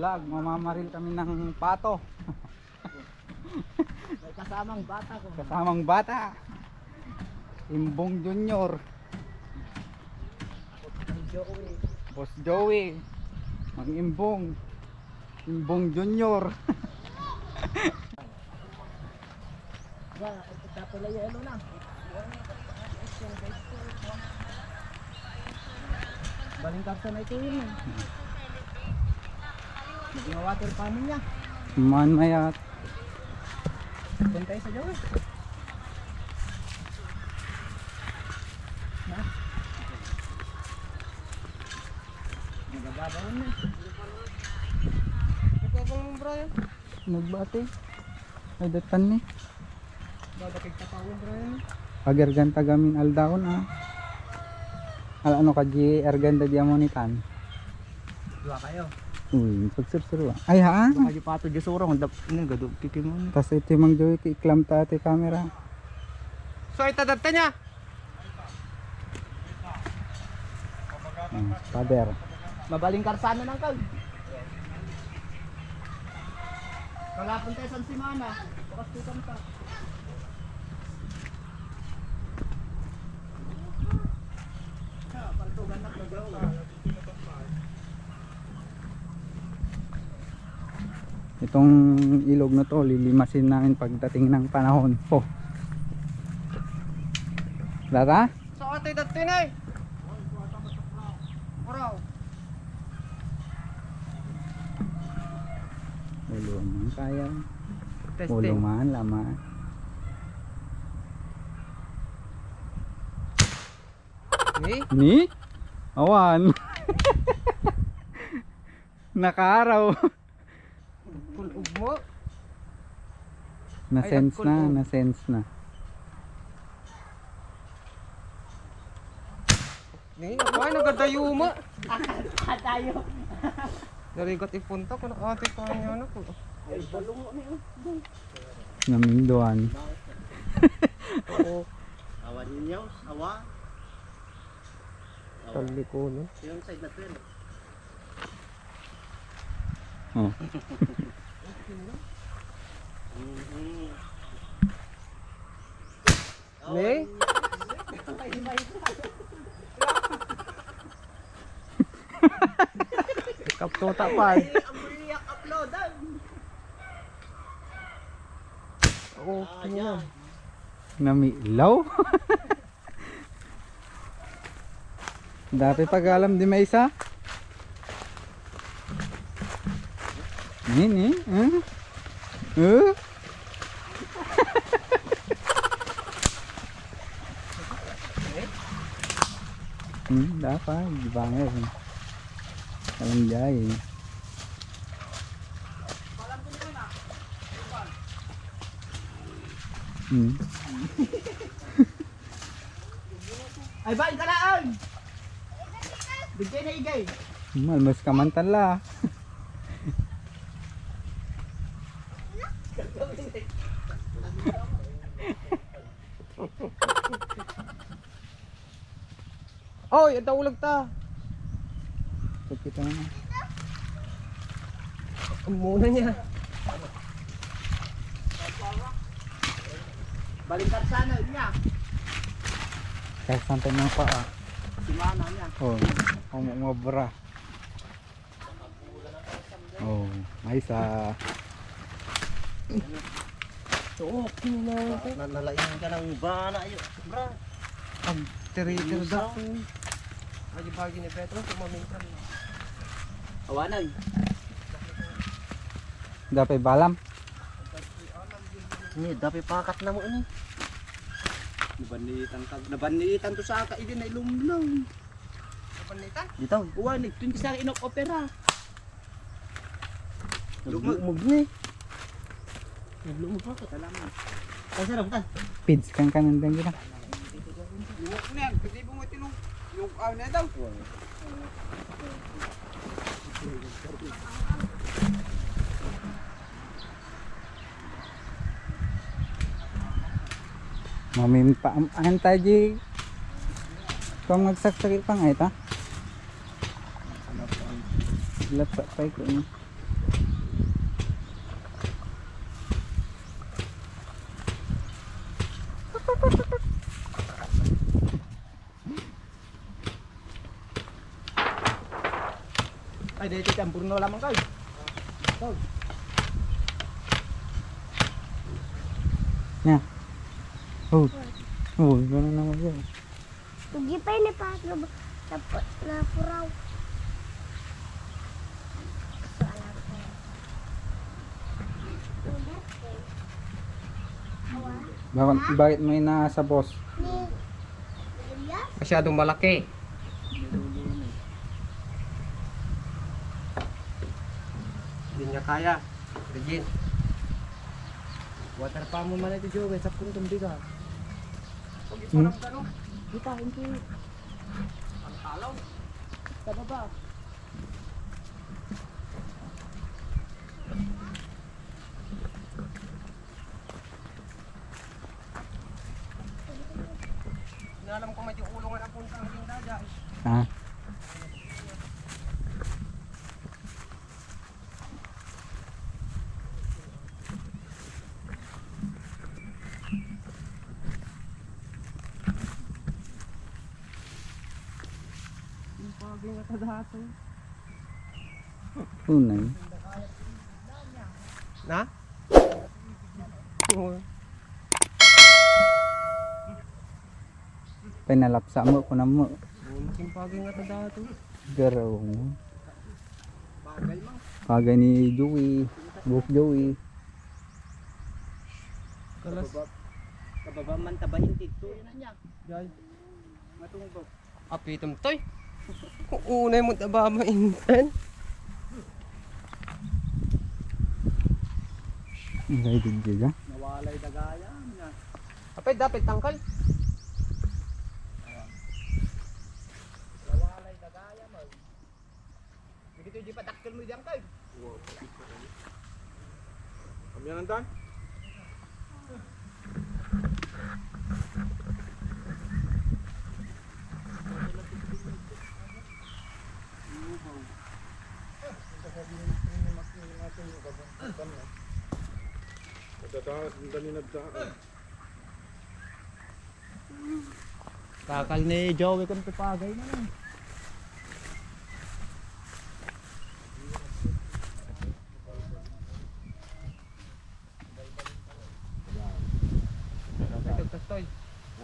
vlog, mamamaril kami ng pato. May kasamang bata ko. Kasamang bata. Imbong Junior. Joey. Boss Joey. Ang Imbong. Imbong Junior. Tapos na yelo na. Baling kapsa na ito yun. Maging water pa niya. Man mayat. Doon tayo sa Joey. Na? Nagababawan na. Nagbabawan mo bro yan? Nagbati. Ay datan ni. Babakig tapawin bro yan. Pag-erganta gamin aldaon ah. Ano ka di erganda di amonitan. Dua kayo. Uy, pagsirsiro. Ay ha. Baka di pato di surong. Ini gado kikimon. Tas ito mang Joey iklam ta ati camera. So itadata niya. Pader. Mabaling karsana ng kag. Kalapon tayo sa simana. Bukas tukan ka. Itong ilog na to lilimasin namin pagdating ng panahon po. Data? So ate dati na eh. Bro. Ulungan kaya. Testing. Ulungan lama. Ni? Awan. Nakaaraw. Kulog mo. Na-sense Ay, na, nagkulog. na-sense na. Ni, ay nagadayo mo. Tayo. Narigot ipunta ko na ate ko ano ko. Ay balong mo ni. Naminduan. Oo. Awan ninyo, awa. Tali ko no. Yung side na twin. Oh. Ni? Kaptota pa. Amuriyak uploadan. Okay na. Namilaw. Dati pag alam di may isa. Ni. Dapat di bangir. Alam jay. Ay bay kalaan. Bigay na igay. Malmas kamantan la. Oy, ito ulag ta. Kita na. Ang muna niya. Baling karsana niya. Kahit sampai ng paa. Simana niya. Oh, umobra. Oh, ay sa Okay na. Nalayan ka ng bana ayo. Bra. Ang tiri-tiri da. Ay bagi ni Petro tumamintan. Awanan. dapat balam. Ni dapat pakat na mo ini. Nabanitan to sa ka idi na ilumlong. Panitan? Dito, uwan ni tun sa inok opera. Lumog ni. Lumog pa salamat. Ay sarap ta. Pids kang kanan din kita. Luwak na yan. Pwede mo tinong yung na daw. Mamin pa anta ji. Kung nagsaksakit pang ay ta. Lapsa pa ko ni. Ay, dito campur na lamang kayo. Yan. Oh. Oh, gano'n naman yun. Tugi pa ini pa na puraw. Bakit mo inaasa boss? Ni Elias? Masyadong malaki. Hindi niya kaya. Regine. Water pa mo man ito, Joey. Sa puntong biga. Hmm? Kita, hindi. Ang talaw. Sa baba. Inalam ko medyo ulungan ang puntang ginda dyan. Ah. Yung paging at dato. Unay. Na? Oo. Pinalapsa mo ko na mo. Yung paging at dato. Garaw mo. Bagay mang. Pagay ni Joey. Buhok Joey. Kalas. Kababa man tabahin dito. Yun na niya. Jay. Matunggo. Apitom toy. Kung unay mo taba maintan. Ang gaydig dyan. Nawalay dagaya. Niya. Apay dapat tangkal. Nawalay dagaya mo. Dito di pa dakkel mo diyan kayo. Kami yan dan. Kakal ni Joey kung pipagay na lang. Ito kastoy.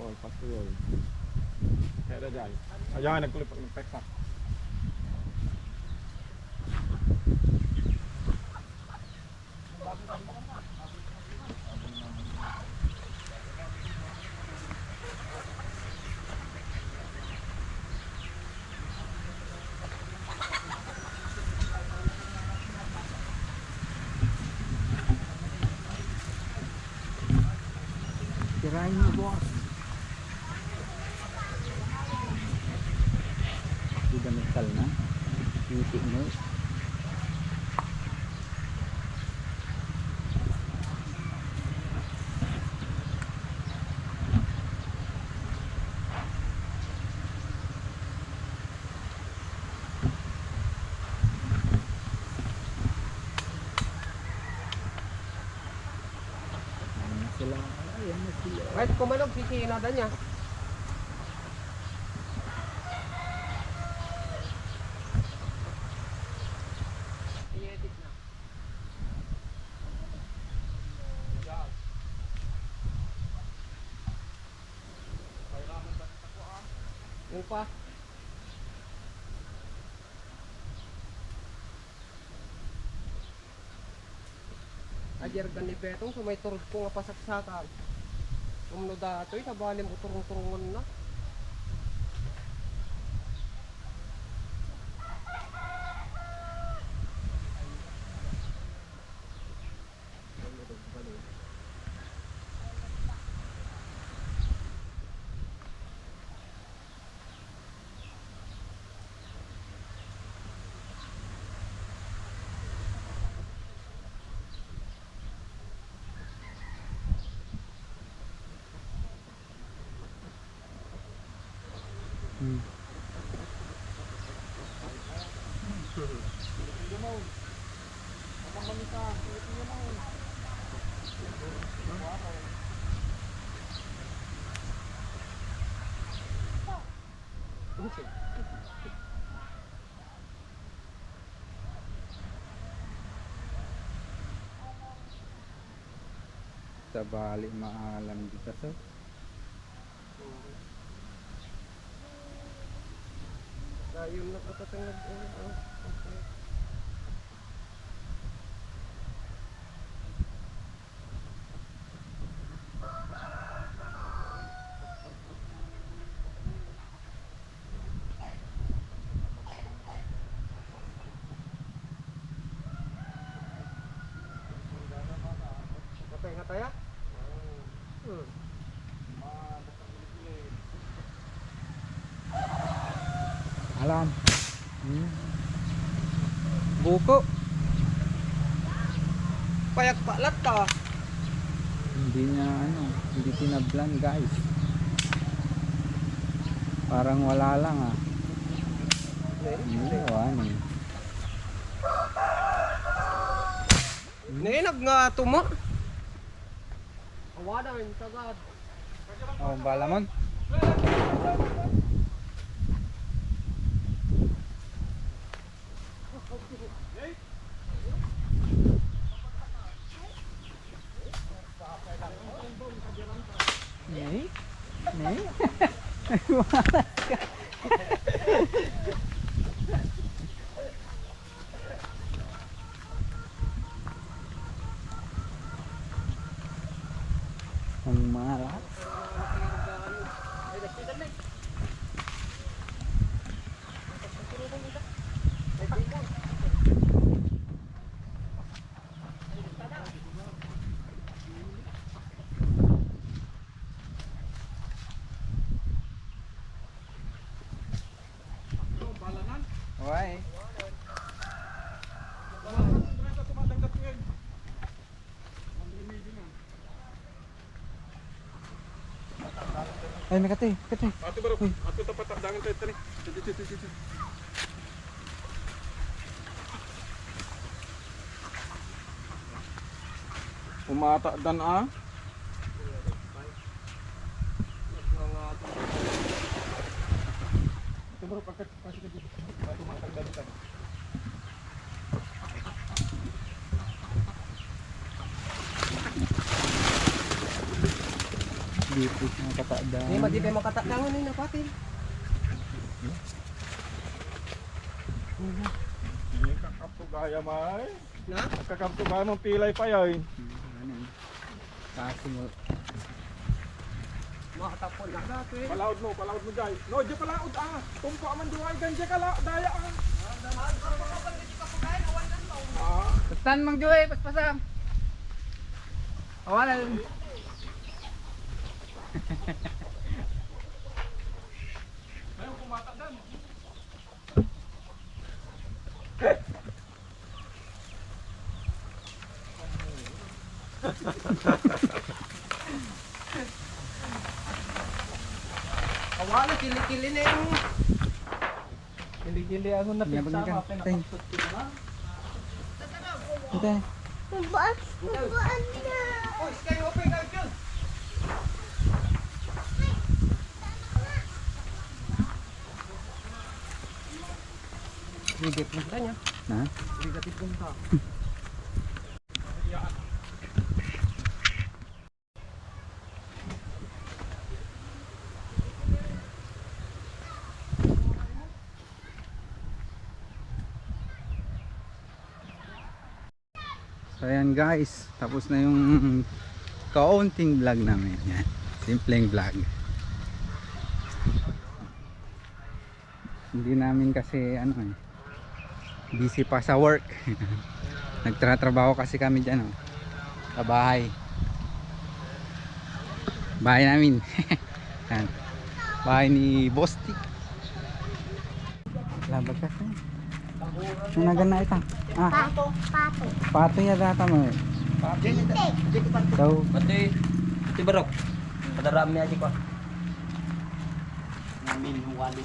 Ôi, phát rồi. Thế đó dài. À, dài này cũng được tách sạc. Kirain mo boss. Tidak metal na. Titik mo. Sila, ayan na sila. Kahit kumanog, sisinada niya. I-edit na. Yung pa. Ayer gan ni Betong sumay turod ko nga pasaksakan. Umno datoy tabalim uturong-turungon na. Sa bali maalam dito so. Ayun na patatangad. Patay nga tayo? Alam. Buko. Payak palat ka. Hindi niya hindi tinablan guys. Parang wala lang ah. Hindi, wala eh. Nainag nga tuma. Awadan, sagad. Oh, balamon. Nei? Nei? Ang malas. Why? Ay, may kate. Ate bro, ate tapat dangin tayo tani. Umata dan ah. Ate bro, pakat pasok ka dito. Ate matagdan ka. Dito sa katadaan. Hindi madi pa makatatangon ni napatin. Hindi kakapto gaya may. Na? Kakapto gaya mong pilay pa yun. Kasi mo. Makatapon na dati. Palaod mo jay. No, di palaod ah. Tumpo aman duway ganja kala daya ah. Ah, Pastan mang Joy, paspasam. Awalan. ayaw kumata dan. Awala kili-kili na yung Kili-kili ako na Yan, pizza. balikan. Kapag Tay. nakapsot ko na. Ito. Nabaan na. oh, sky open ka dyan. Bigat punta niya. Na? Bigat punta. So ayan guys, tapos na yung kaunting vlog namin. Yan. Simpleng vlog. Hindi namin kasi busy pa sa work. Nagtratrabaho kasi kami dyan sa bahay. Bahay namin. Yan. Bahay ni Bosti. Labag kasi. Nanagan na ita. Pato. Pato ya data mo. So, Pati, iti barok. Padarami aja ko. Namin huwali.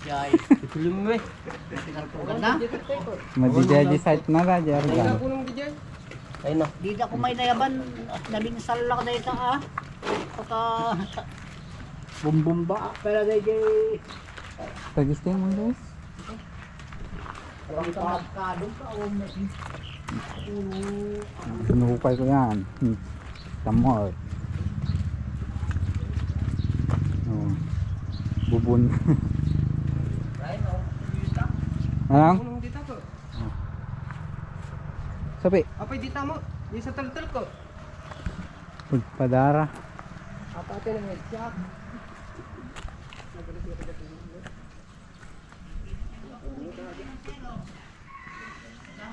Jay. Tulung mo eh. Na? madi-decide na ra Ay, jargan. ako nung diyan. Ayun na. Di na ko may nayaban at nabinsal lang na ito Pagka bumbumba. Pero Tagisting mo guys. Hinukay ko yan. Tamor. Oh. Bubun. Anong? Unong dito ko. Sabi, Apay dito mo. Di sa taltal ko. pagpadara. Apa ate ng headshot.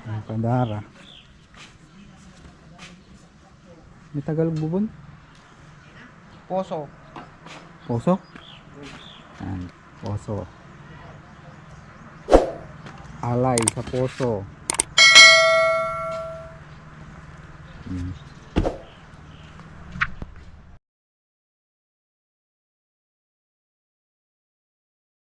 Pagpadara. May Tagalog bubun? Poso. Poso? Yan, poso. Alay sa poso.